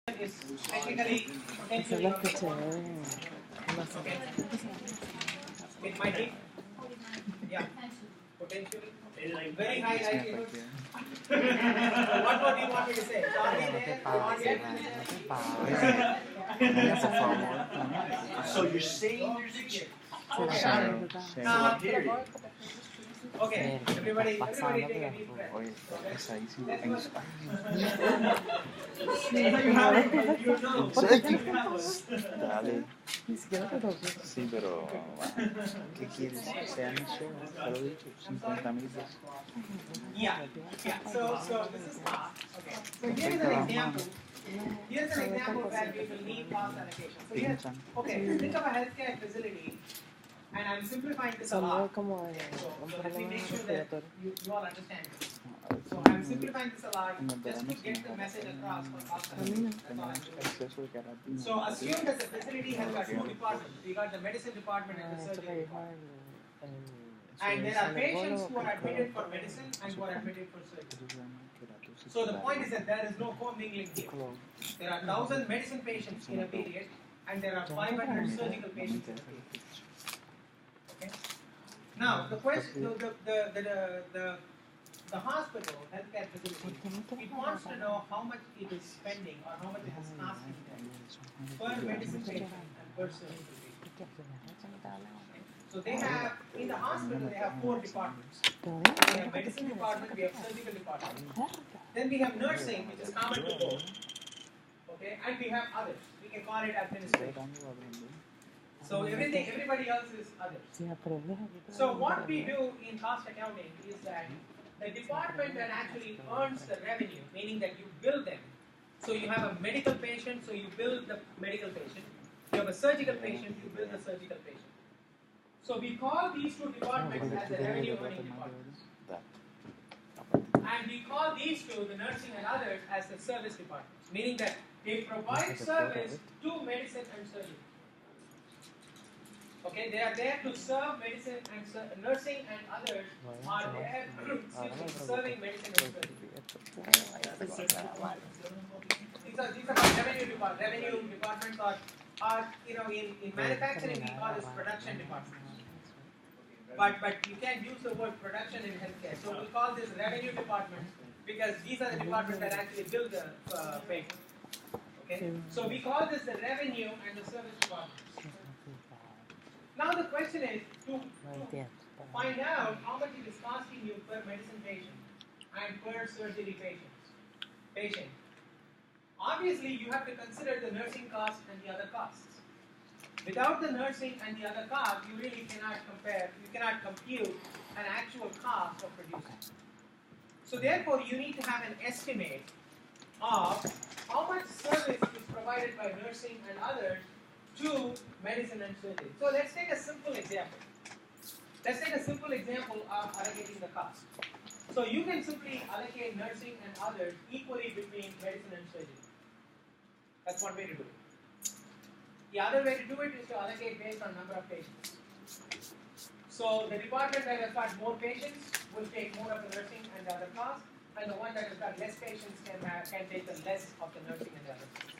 is technically potentially okay. It might be, yeah, potentially very high likelihood. What more do you want me to say? It's already there. So you're saying there's a Okay, everybody take a deep breath. Dale. Sí, pero ¿qué quieres? ¿Se han hecho? Te lo he dicho, 50,000 veces. Yeah. So this is cost. Okay. So here's an example. Here's an example where we will need cost allocation. So here, okay, think of a healthcare facility, and I'm simplifying this a lot. So let me make sure that you all understand this. So I'm simplifying this a lot just to get the message across for cost allocation. That's all I'm doing. So assume that the facility has got two departments. We got the medicine department and the surgery department. And there are patients who are admitted for medicine and who are admitted for surgery. So the point is that there is no commingling here. There are 1,000 medicine patients in a period, and there are 500 surgical patients in a period. Okay. Now the question, the hospital, healthcare facility, it wants to know how much it is spending or how much it is costing them per medicine patient and per surgical patient. So they have, in the hospital, they have 4 departments. We have medicine department, we have surgical department. Then we have nursing, which is common to both. Okay, and we have others. We can call it administration. So everybody else is others. So what we do in cost accounting is that the department that actually earns the revenue, meaning that you bill them. So you have a medical patient, so you bill the medical patient. You have a surgical patient, you bill the surgical patient. So we call these two departments as the revenue earning departments. And we call these two, the nursing and others, as the service departments, meaning that they provide service to medicine and surgery. Okay, they are there to serve medicine and nursing and others are there serving medicine and surgery. These are revenue departments. Revenue departments are in manufacturing we call this production departments. But you can't use the word production in healthcare. So we call this revenue departments because these are the departments that actually bill the patient. Okay? So we call this the revenue and the service departments. Now the question is to find out how much it is costing you per medicine patient and per surgery patient. Obviously, you have to consider the nursing cost and the other costs. Without the nursing and the other costs, you really cannot compare, you cannot compute an actual cost of producing. So therefore, you need to have an estimate of how much service is provided by nursing and others to medicine and surgery. So let's take a simple example. Let's take a simple example of allocating the cost. So you can simply allocate nursing and others equally between medicine and surgery. That's one way to do it. The other way to do it is to allocate based on number of patients. So the department that has got more patients will take more of the nursing and the other costs, and the one that has got less patients can take the less of the nursing and the other costs.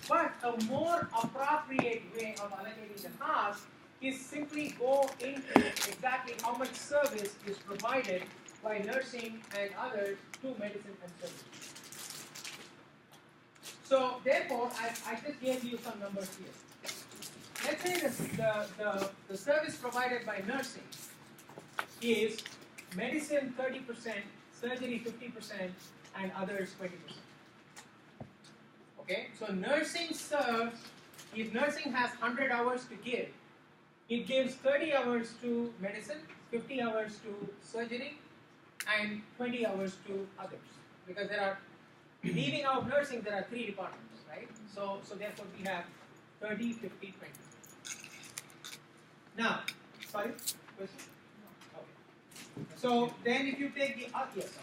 But a more appropriate way of allocating the cost is simply go into exactly how much service is provided by nursing and others to medicine and surgery. So therefore, I just gave you some numbers here. Let's say the service provided by nursing is medicine 30%, surgery 50%, and others 20%. Okay, so nursing serves, if nursing has 100 hours to give, it gives 30 hours to medicine, 50 hours to surgery, and 20 hours to others. Because there are, leaving out nursing, there are 3 departments, right? So therefore we have 30, 50, 20. Now, sorry, question? Okay. So then if you take the, yes, sir.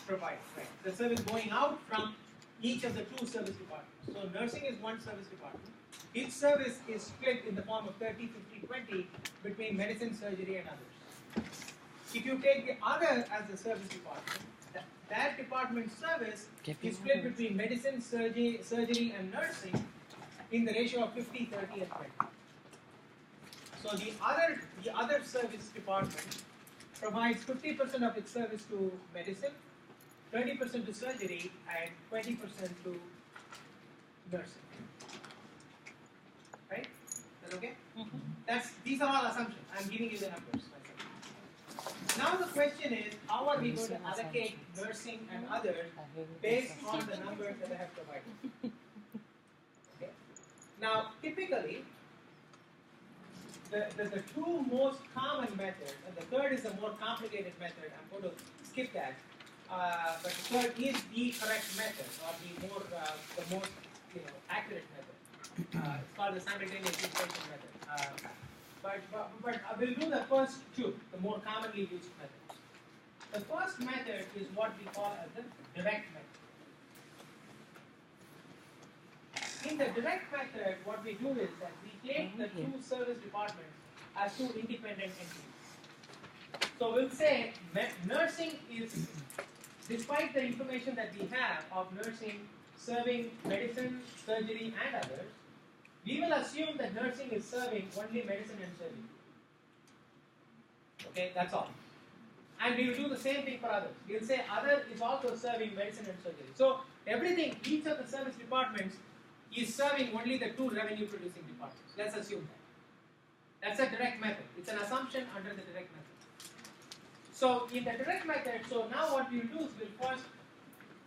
Provide, right. The service going out from each of the 2 service departments. So nursing is one service department. Each service is split in the form of 30, 50, 20 between medicine, surgery, and others. If you take the other as the service department, department service is split between medicine, surgery and nursing in the ratio of 50, 30 and 20. So the other service department provides 50% of its service to medicine, 20% to surgery and 20% to nursing. Right? Is that okay? These are all assumptions. I'm giving you the numbers. Now the question is, how are we going to allocate nursing and others based on the numbers that I have provided? Okay. Now, typically, the two most common methods, and the third is a more complicated method. I'm going to skip that. But the third is the correct method, or the most accurate method. It's called the simultaneous integration method. But I will do the first two, the more commonly used methods. The first method is what we call as the direct method. In the direct method, what we do is that we take the two service departments as two independent entities. So we'll say nursing is, despite the information that we have of nursing serving medicine, surgery and others, we will assume that nursing is serving only medicine and surgery. Okay, that's all. And we will do the same thing for others. We will say other is also serving medicine and surgery. So everything, each of the service departments is serving only the two revenue producing departments. Let's assume that. That's a direct method. It's an assumption under the direct method. So in the direct method, so now what we'll do is we'll first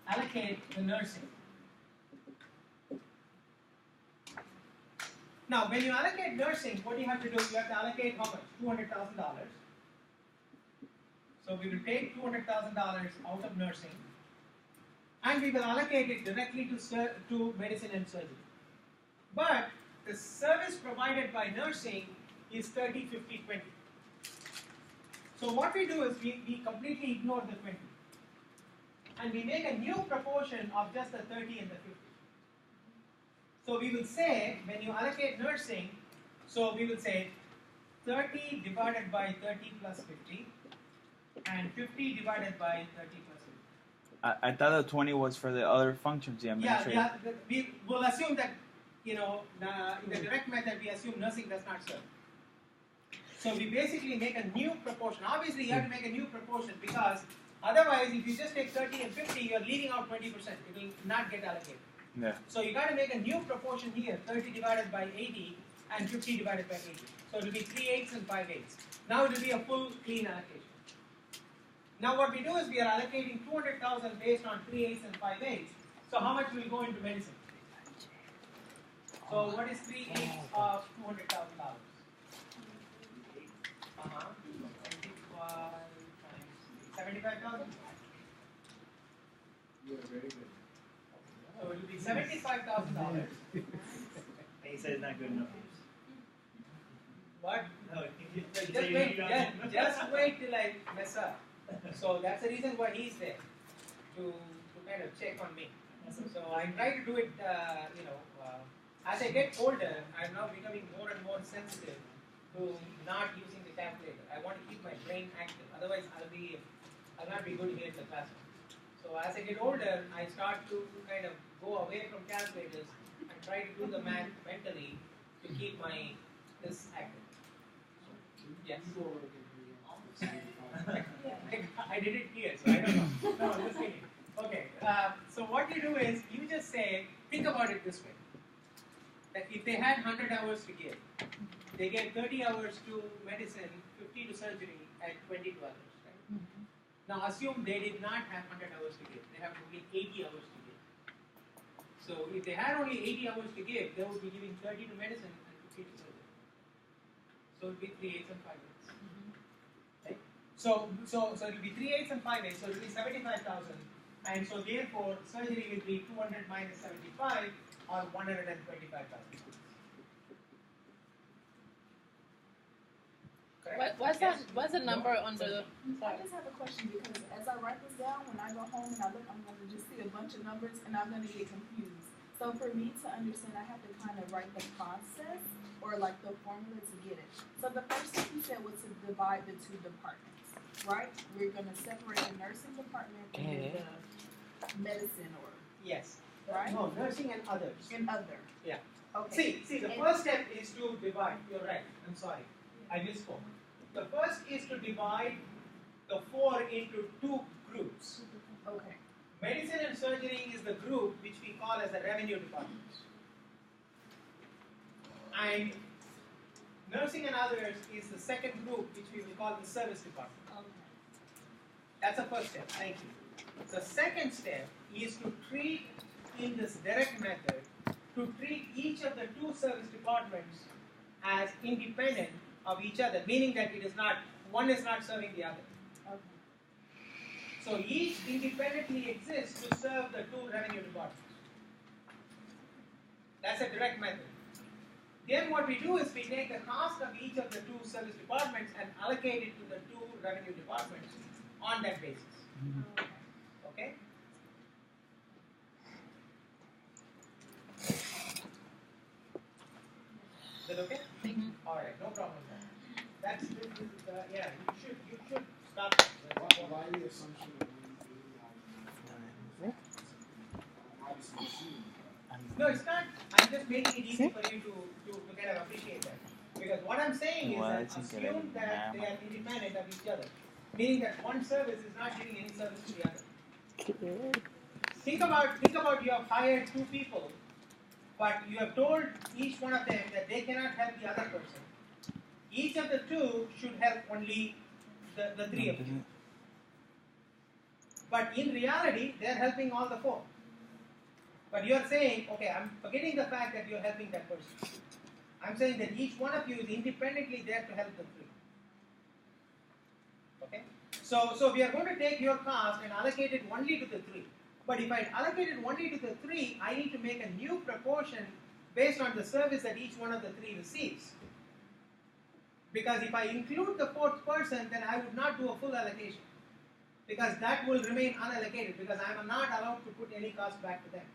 allocate the nursing. Now, when you allocate nursing, what do you have to do? You have to allocate how much? $200,000. So we will take $200,000 out of nursing, and we will allocate it directly to medicine and surgery. But the service provided by nursing is 30, 50, 20. So what we do is we completely ignore the 20. And we make a new proportion of just the 30 and the 50. So we will say, when you allocate nursing, so we will say 30 divided by 30 plus 50, and 50 divided by 30 plus 50. I thought the 20 was for the other functions, the administrative. Yeah, we will assume that, in the direct method, we assume nursing does not serve. So we basically make a new proportion. Obviously, you have to make a new proportion because otherwise, if you just take 30 and 50, you're leaving out 20%. It will not get allocated. Yeah. So you got to make a new proportion here, 30 divided by 80 and 50 divided by 80. So it will be 3/8 and 5/8. Now it will be a full clean allocation. Now what we do is we are allocating 200,000 based on 3/8 and 5/8. So how much will go into medicine? So what is 3/8 of $200,000? 75,000. You are very good. So it will be $75,000. He said it's not good enough. What? No, Just wait till I mess up. So that's the reason why he's there, to kind of check on me. So I try to do it, as I get older, I'm now becoming more and more sensitive to not using the calculator. I want to keep my brain active. Otherwise, I'll not be good here in the classroom. So as I get older, I start to kind of go away from calculators and try to do the math mentally to keep this active. Yes. I did it here, so I don't know. No, I'm just kidding. Okay. So what you do is you just say, think about it this way: that if they had 100 hours to give, they get 30 hours to medicine, 50 to surgery, and 20 to others. Right? Now assume they did not have 100 hours to give; they have only 80 hours to give. So if they had only 80 hours to give, they would be giving 30 to medicine and 50 to surgery. So it would be 3/8 and 5/8. Right? So it will be 3/8 and 5/8. So it will be 75,000. And so therefore, surgery will be 200 minus 75, or 125,000. What's the number on the? I just have a question because as I write this down, when I go home and I look, I'm going to just see a bunch of numbers and I'm going to get confused. So for me to understand, I have to kind of write the process or like the formula to get it. So the first thing you said was to divide the two departments, right? We're going to separate the nursing department and the medicine or Yes. Right. No, nursing and others. in other. Yeah. Okay. See, the first step is to divide. You're right. I'm sorry. I misspoke. The first is to divide the 4 into 2 groups. Okay. Medicine and surgery is the group which we call as the revenue department. And nursing and others is the second group which we will call the service department. Okay. That's the first step. Thank you. The second step is to treat in this direct method, to treat each of the 2 service departments as independent of each other, meaning that it is not, one is not serving the other. Okay. So each independently exists to serve the 2 revenue departments. That's a direct method. Then what we do is we take the cost of each of the 2 service departments and allocate it to the 2 revenue departments on that basis. Okay. Okay? Is that okay? All right, no problem with that. That's yeah. You should stop. Why the assumption that No, it's not. I'm just making it easy for you to kind of appreciate that. Because what I'm saying is that assume that they are independent of each other, meaning that one service is not giving any service to the other. Think about you have hired 2 people, but you have told each one of them that they cannot help the other person. Each of the 2 should help only the 3 of you. But in reality, they are helping all the 4. But you are saying, okay, I'm forgetting the fact that you are helping that person. I'm saying that each one of you is independently there to help the 3. Okay? So we are going to take your cost and allocate it only to the 3. But if I allocate it only to the 3, I need to make a new proportion based on the service that each one of the 3 receives. Because if I include the 4th person, then I would not do a full allocation. Because that will remain unallocated, because I am not allowed to put any cost back to them.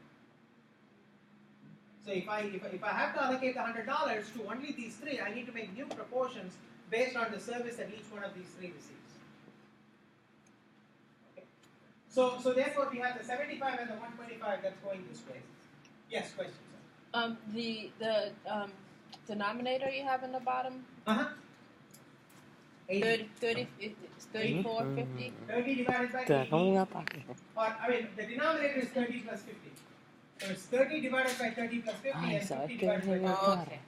So if I have to allocate the $100 to only these 3, I need to make new proportions based on the service that each one of these 3 receives. Okay. So therefore we have the 75 and the 125 that's going this way. Yes, question, sir. The denominator you have in the bottom, 80. 30, it's 34, 50. 30 divided by 80. Or, I mean, the denominator is 30 plus 50. So it's 30 divided by 30 plus 50 and 50 divided by 30. Oh, okay.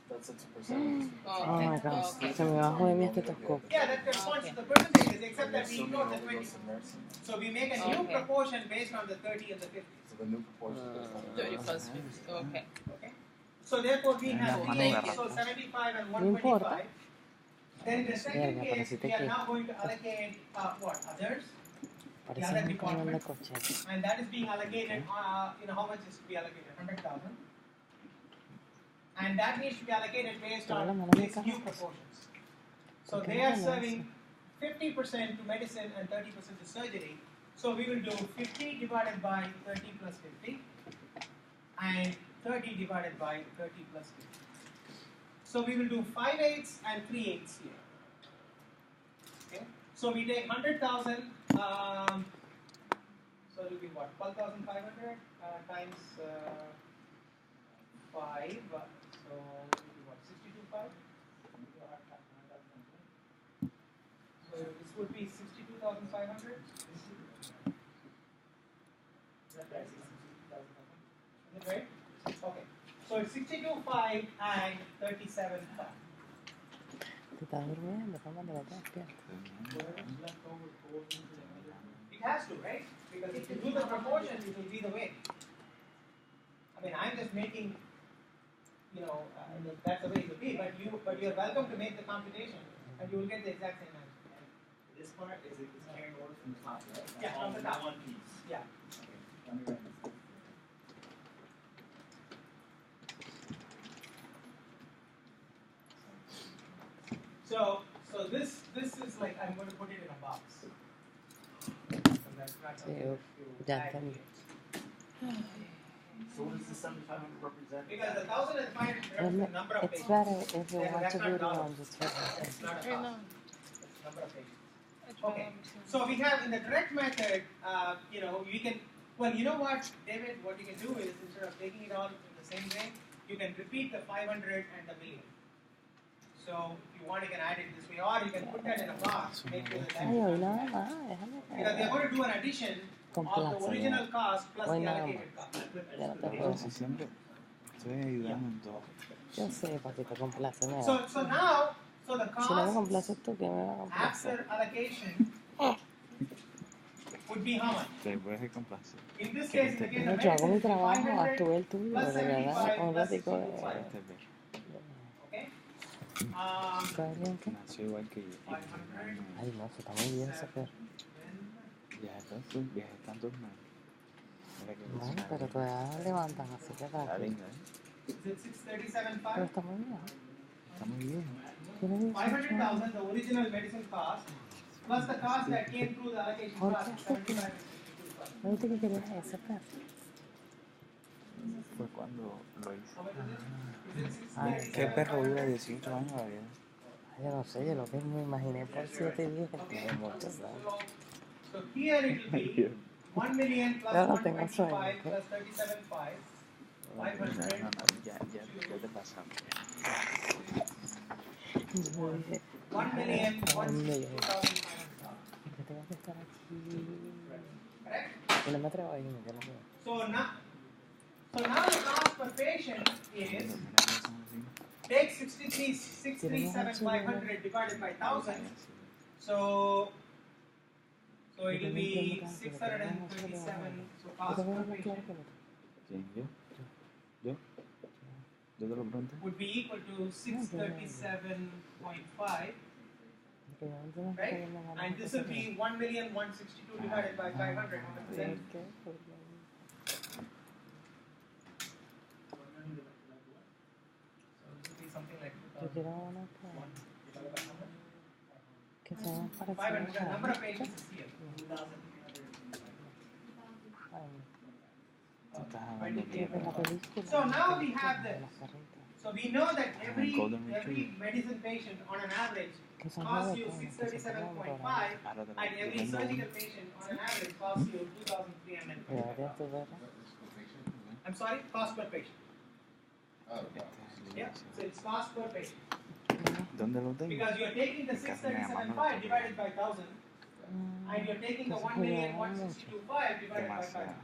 That's 6%. Oh, Oh my okay. gosh, Okay. se me bajó de mi estetoscopio. Yeah, that corresponds to the percentages, except that we ignore the 20. nursing. So we make a new Okay. proportion based on the 30 and the 50. So the new proportion is based on 30 plus 50. Okay. Okay? So therefore we have Thank you. so 75 and No importa. 125. Then in the second Verga, pero case, si te we are quedas. now going to allocate what? Others? Parece un cabrón de coche. And that is being allocated, how much is to be allocated? 100,000. And that needs to be allocated based on these new proportions. So they are serving 50% to medicine and 30% to surgery. So we will do 50 divided by 30 plus 50 and 30 divided by 30 plus 50. So we will do 5/8 and 3/8 here. Okay. So we take 100,000. So it will be what? 12,500 times 5. So it will be what? 62,500. So this would be 62,500. Is that right? Okay. So it's 62,500 and 37,500. Te estás durmiendo, ¿cómo te despiertas? It has to, right? Because if you do the proportions, it will be the way. I mean, I'm just making, that's the way it will be. But you're welcome to make the computation, and you will get the exact same answer. This part is carrying over from the top, right? Yeah, from the top. One piece. Yeah. Okay. Let me write this down. So this is like I'm going to put it in a box. So that's not something that you ya add entendí. here. So what does the 7,500 represent? Because the 1,500 represents the number of It's patients. better if you Yeah, want that's to not do the dollars. ones. It's better. It's not a I cost. know. It's number of patients. Okay. So we have in the direct method, you can, well, you know what, David, what you can do is instead of taking it all in the same way, you can repeat the 500 and the million. So if you want, you can add it this way, or you can put that in a box. Make sure that Ay, hoy nada más, déjame because they're going to do an addition of the original cost plus Hoy the nada allocated más. cost. Ya no te Pero puedo. si siempre estoy ayudando en todo. Yo sé, papito, compláceme. So now, so the Si no me cost complaces tú, ¿qué me va a complacer? after allocation would be how much? Te puedes complacer. In this case, in the case No, of yo hago mi medicine, trabajo, haz 500 tú el tuyo, plus de verdad, 75 un plus ratico de... 65. Este ver. Okay? ¿Sabes bien qué? Nació igual que yo. 500. Ay, no, eso está muy bien ese perro. Viajes están durmiendo. Mira que Bueno, pero todavía levantan, así que Está tranquilo. linda, ¿eh? Is it 637.5? Pero está muy bien. Está muy bien. Tiene 18 años. 500,000, the original medicine cost, plus the cost that came through the allocation ¿Por cost, qué? 75. ¿No viste que querías ese perro? Fue cuando lo hice. How much is it? Is it Ay, ¿Qué 637.5? perro dura 18 años la vida? Ay, yo no sé, yo lo que me imaginé por 7 días, tiene muchos años. So here it will be 1 million plus Ahora tengo 125 sueño, plus 37.5. No, ya te pasaste. Yo dije, 1 million, un millón. 162,500. Porque tengo que estar aquí. Correct? Y no me atrevo a irme, yo no puedo. So now the cost per patient is Mira eso así. take 637,500 divided by 1,000. So it will be 637. So cost Yo te voy a per hablar claro patient que no. ¿Quién? ¿Yo? ¿Yo? ¿Yo te lo pregunté? would be equal to 637.5, Porque yo no tengo que right? irme a ganar And this will be 1,162 divided by 500. How much is that? ¿Por qué? Porque So it will be something like yo quiero una que sean 500. parecidas The a number of esta. patients is here. Ay, Tú estás hablando que de la película. So now we have de this. las carritas. So we know that every Golden Retriever. medicine patient on an average Que son costs you juguetones, que se ponen por 637.5, ahí. Ahora te lo and every tengo surgical uno. patient on an average costs you 2,300. Cuidado de tu verga. I'm sorry, cost per patient. Este es el Yeah, inicio. so it's cost per patient. ¿Dónde lo tengo? Because you're taking the En casa de mi mamá no lo 637.5 tengo. divided by 1,000, and you're taking the 1,162.5 divided by 500.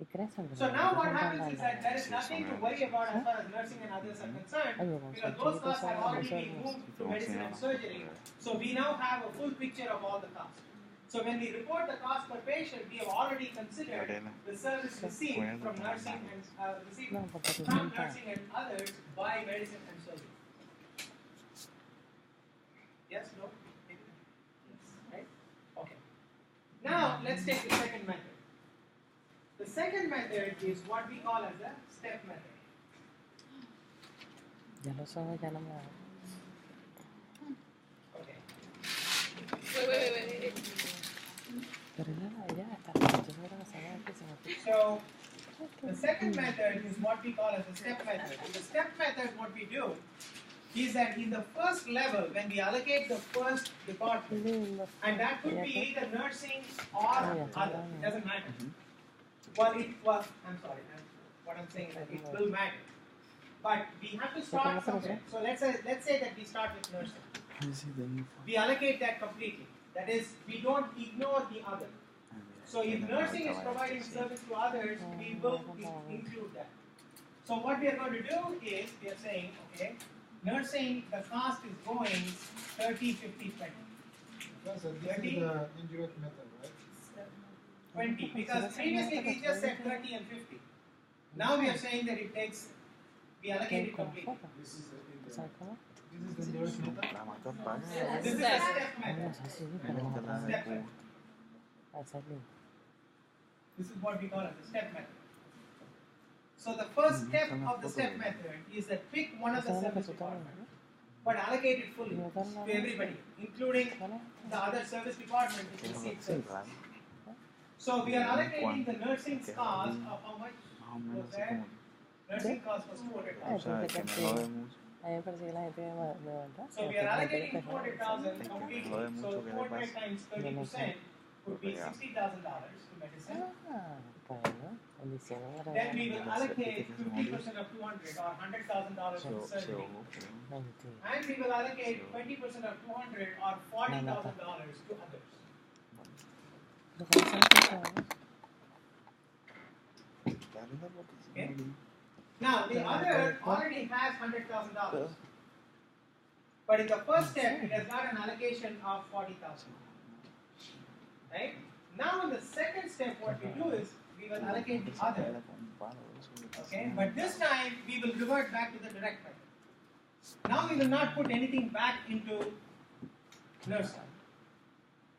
Y crecen. So now what happens is that there is nothing to worry about as far as nursing and others are concerned, because those costs have already been moved to medicine and surgery. So we now have a full picture of all the costs. So when we report the cost per patient, we have already considered the service received from nursing and received No, porque tú from siempre. nursing and others by medicine and surgery. Yes, no? Right? Okay. Now let's take the second method. The second method is what we call as a step method. Ya los ojos ya no me dan. Okay. Wait. Pero ya está. Yo seguro que se va aquí, se me fue. So the second method is what we call as a step method. In the step method, what we do is that in the first level, when we allocate the first department, Lindo. and that could be either nursing or other, it doesn't matter. Well, I'm sorry, what I'm saying is that it will matter. But we have to start somewhere. So let's say that we start with nursing. We allocate that completely. That is, we don't ignore the other. So if nursing is providing service to others, we will include that. So what we are going to do is, we are saying, okay, nursing, the cost is going 30, 50, 20. Yes, sir, this is the indirect method, right? 20, because previously we just said 30 and 50. Now we are saying that it takes, we allocate it completely. This is the ¿Tú indirect. sabes cómo? This is the indirect method. La marca paga. This is a step Ay, no method. sé si, pero Esta no. la de Cuba. Esa es linda. This is what we call as a step method. So the first step of the step method is that pick one of the Esa es la que service tú estás departments, viendo. but allocate it fully ¿No estás to everybody, including ¿Vale? the other service department which Pero receives sí, service. claro. So we are allocating the nursing's cost of how much Más o menos was así there? como. Nursing cost was O 200,000. sea, que no lo vemos. A mí me parece que la gente de verdad. So we are allocating 200,000 completely. So 200 times 30% would be $60,000 to medicine. Ah, bueno, bendiciones para Then we will allocate 50% of 200 or $100,000 to surgery. Mentira. And we will allocate 20% of 200 or $40,000 to others. Pero ¿cómo se hace? Okay? Now the other already has $100,000. But in the first step, it has got an allocation of 40,000. Right? Now in the second step, what we do is we will allocate the other. Okay? But this time we will revert back to the direct method. Now we will not put anything back into nurse time.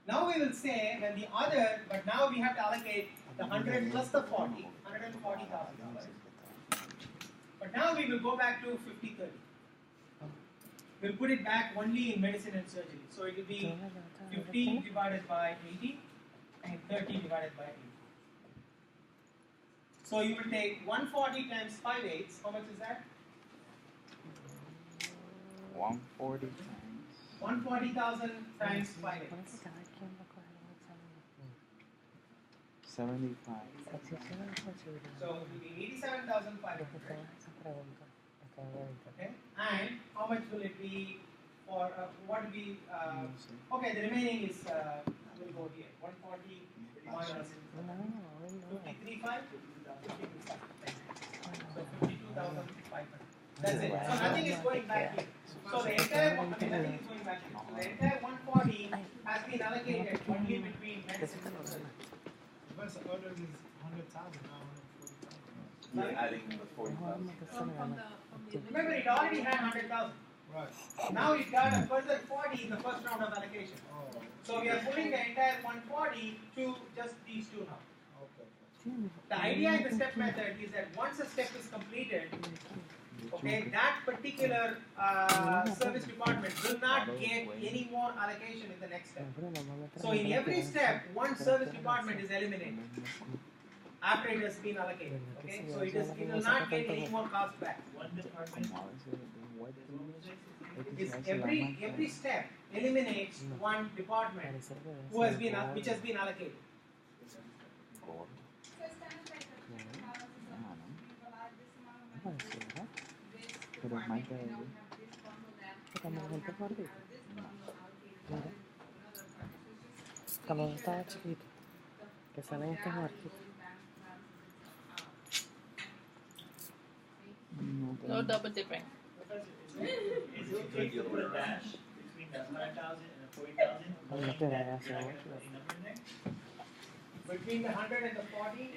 Now we will say when the other, but now we have to allocate the 100 plus the 40, $140,000. But now we will go back to 50-30. We'll put it back only in medicine and surgery. So it will be 50 divided by 80 and 30 divided by 80. So you will take 140 times 5/8. How much is that? 140 times. 140,000 times 5/8. 75. So it will be 87,500. Okay. And how much will it be for what will be? Okay, the remaining is will go here. 140 minus 53.5. So 52,500. That's it. So nothing is going back here. So the entire nothing is going back here. So the entire 140 has been allocated only between medicine and surgery. Once the order is 100,000, now 140,000. You're adding the 40,000. Remember, it already had 100,000. Right. Now it got a further 40 in the first round of allocation. Oh, So we are putting the entire 140 to just these two now. okay. The idea in the step method is that once a step is completed, okay, that particular service department will not get any more allocation in the next step. So in every step, one service department is eliminated after it has been allocated. Okay, so it will not get any more cost back. One department. Every step eliminates one department which has been allocated. Pero más de ello. Cuando la gente gordita. Mira. Cuando yo estaba chiquito, que salen estos marquitos. No double dipping. Is it okay to put a dash between the 100,000 and the 40,000? No te vayas a hacer Any mucho. number in there? Between the 100 and the 40?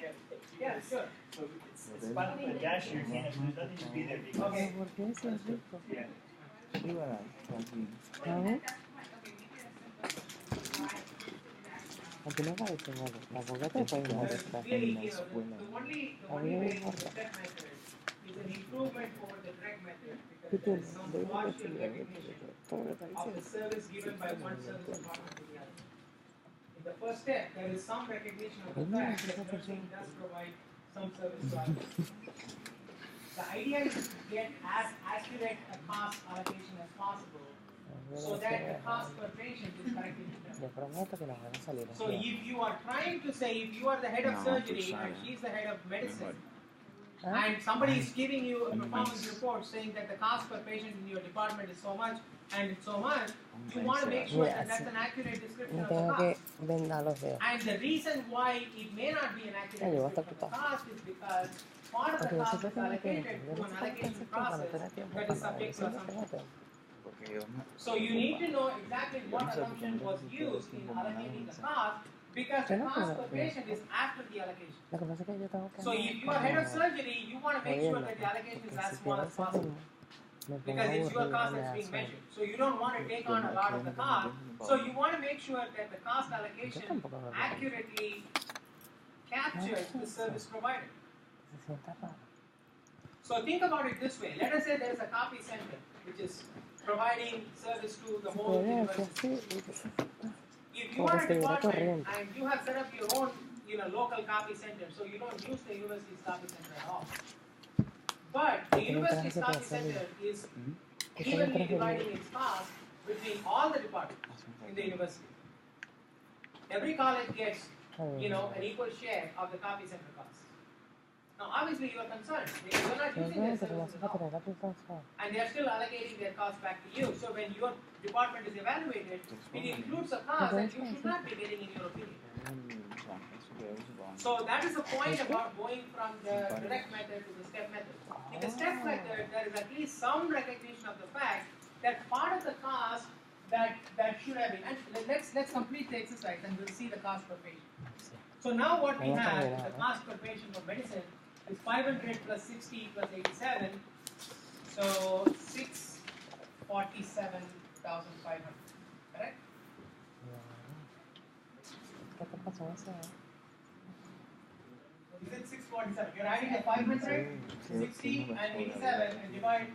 Yeah, sure. So it's fine to put a dash here, there's nothing to be there because. Okay. ¿Por qué si es rico? Yeah. Sí, ¿verdad? Aquí. ¿Ah? Aquí no parece nada. La boca te puede dar esta. Really, la escuela. the only way the step method is an improvement over the direct method because there is some partial recognition of the service given by one service department to the other. In the first step, there is some recognition of the fact that nursing does provide some service to others. The idea is to get as accurate a cost allocation as possible so that the cost per patient is correctly determined. Le prometo que nos van a salir. So if you are trying to say, if you are the head of surgery and she's the head of medicine, and somebody is giving you a performance report saying that the cost per patient in your department is so much and it's so much, you want to make sure that that's an accurate description No of the tengo cost. que vendar los dedos. And the reason why it may not be an accurate description of the cost is because part of the Porque cost yo is tengo que allocated to an allocation process that is subject to assumption. Porque yo no. So you need to know exactly what assumption was used in allocating the cost because the cost per patient is after the allocation. Lo que pasa es que yo tengo que So if you are head of surgery, you want to make sure that the allocation is as small as possible because it's your cost that's being measured. So you don't want to take on a lot of the cost. So you want to make sure that the cost allocation accurately captures the service provided. se sienta raro. So think about it this way. Let us say there is a copy center which is providing service to the whole Podría ser university. así. If you are a department and you have set up your own, local copy center, so you don't use the university's copy center at all. But the university's copy center is evenly dividing its cost between all the departments in the university. Every college gets, an equal share of the copy center costs. Now, obviously, you are concerned because you are not using their services at all, and they are still allocating their costs back to you. So, when your department is evaluated, it includes a cost that you should not be getting in your opinion. So, that is the point about going from the direct method to the step method. In the step method, there is at least some recognition of the fact that part of the cost that should have been, and let's complete the exercise and we'll see the cost per patient. So now what we have is the cost per patient for medicine is 500 plus 60 plus 87, so 647,500, correct? Is it 647? You're adding the 500, 60 and 87 and divide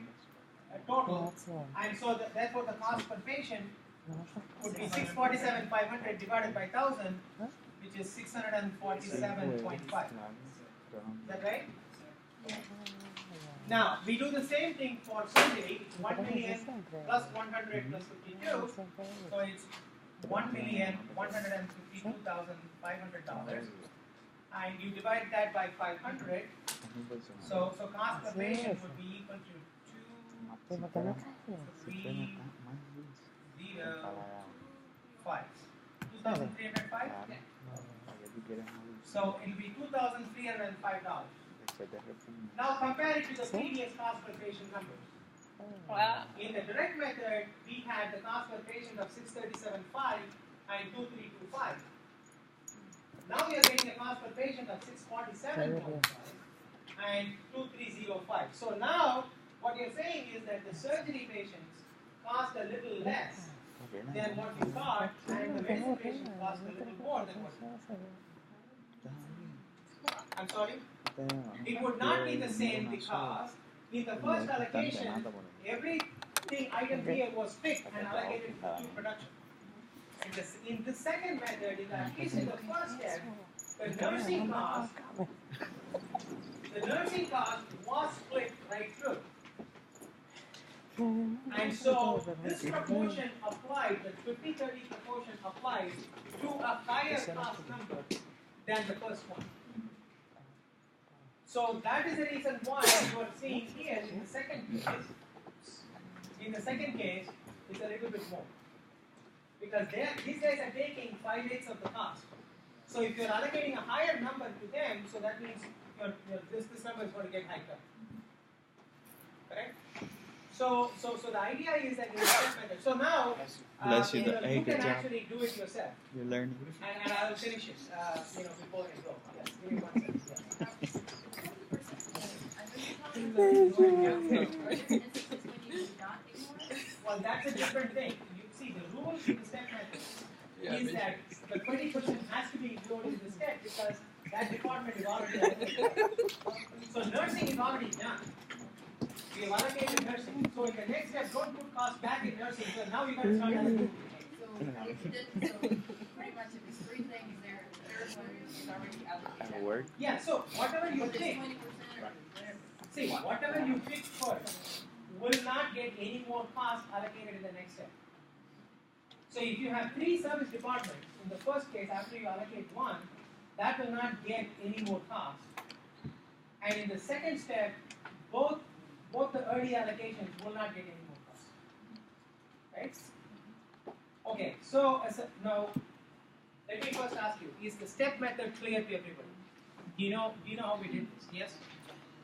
a total, and so therefore the cost per patient would be 647,500 divided by 1,000, which is 647.5. Is that right? Now, we do the same thing for surgery, 1 million plus 100 plus 52, so it's $1,152,500. And you divide that by 500, so cost per patient would be equal to 2,305. 2,305? Yeah. So it will be $2,305. Now compare it to the previous cost per patient numbers. Wow. In the direct method, we had the cost per patient of 637.5 and 2,325. Now we are getting a cost per patient of 647.5 and 2,305. So now what you're saying is that the surgery patients cost a little less than what you thought, and the medicine patients cost a little more than what you thought. I'm sorry? It would not be the same because in the first allocation, everything item here was picked and allocated to production. In the second method, at least in the first step, the nursing cost was split right through. And so this proportion applied, the 50-30 proportion applies to a higher cost number than the first one. So that is the reason why you are seeing here in the second case, it's a little bit more. Because these guys are taking 5/8 of the cost. So if you're allocating a higher number to them, so that means this number is going to get hiked up. Correct? So the idea is that in the step method. So now you can actually do it yourself. You're learning. And I will finish it before I go. Yes, give me 1 second. Yes. Well, that's a different thing. You see, the rule in the step method is that the 20% has to be included in the step because that department is already allocated. So nursing is already done. We have allocated nursing. So in the next step, don't put costs back in nursing. So now you got to start allocating. So pretty much if it's three things there, the third one is already allocated. Word? Yeah, so whatever you pick, 20% see, whatever you pick first will not get any more cost allocated in the next step. So if you have 3 service departments, in the first case, after you allocate one, that will not get any more cost. And in the second step, both the early allocations will not get any more cost. Right? Okay, so now let me first ask you, is the step method clear to everybody? Do you know how we did this? Yes?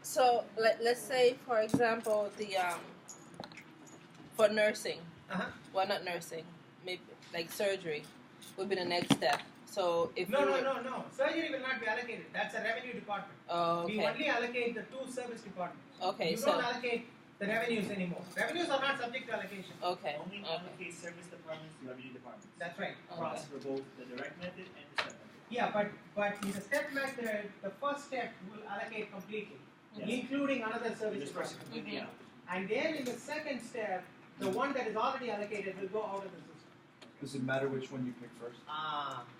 So let's say, for example, for nursing. Well, not nursing. Maybe like surgery would be the next step. So if No. Surgery will not be allocated. That's a revenue department. Oh, okay. We only allocate the 2 service departments. Okay, You don't allocate the revenues anymore. Revenues are not subject to allocation. Okay. Only allocate service departments to revenue departments. That's right. Across for both the direct method and the step method. Yeah, but in the step method, the first step will allocate completely, Yes. including another service This person department. completely out. And then in the second step, the one that is already allocated will go out of the system. Does it matter which one you pick first?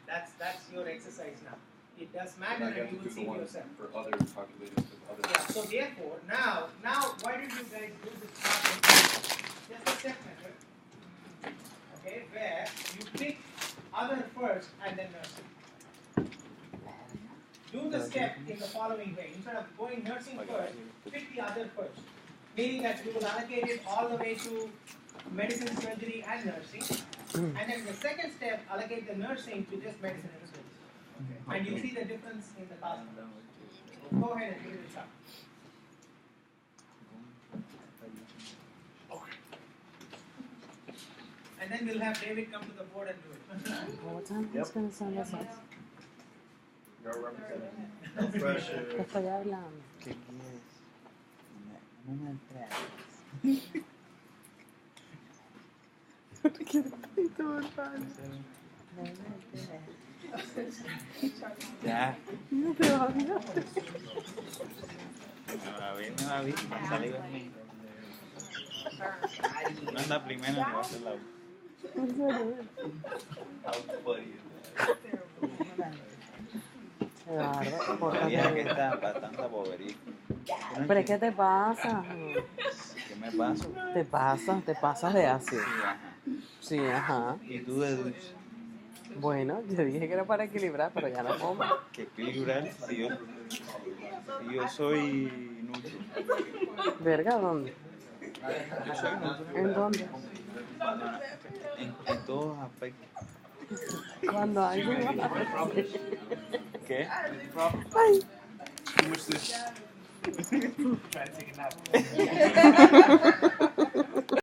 That's your exercise now. It does And matter, I and have you to will do see the for one yourself. for other calculations with other. Yeah, so therefore, now, why did you guys do this problem just a step method. Okay, where you pick other first and then nursing. Do the step in the following way. Instead of going nursing first, pick the other first. Meaning that you will allocate it all the way to medicine, surgery, and nursing. And then the second step, allocate the nursing to just medicine and surgery. And you see the difference in the cost. Go ahead and give it a shot. And then we'll have David come to the board and do it. What time is going to send us? You're representing. Te estoy hablando. ¿Qué quieres? No me enteras. Ya. No te va a mirar. Me va a ver, sale conmigo. Anda primero, me va a hacer la U. Sabía que está bastante bobería. Pero ¿qué te pasa? ¿Qué me paso? Te pasas de ácido. Sí, ajá. Sí, ajá. ¿Y tú de dulce? Bueno, yo dije que era para equilibrar, pero ya no como. ¿Qué equilibrar? Si yo soy nucho. ¿Verga dónde? Yo soy nucho. ¿En dónde? En todos aspectos. Cuando hay ¿Qué? Ay. Try to take a nap.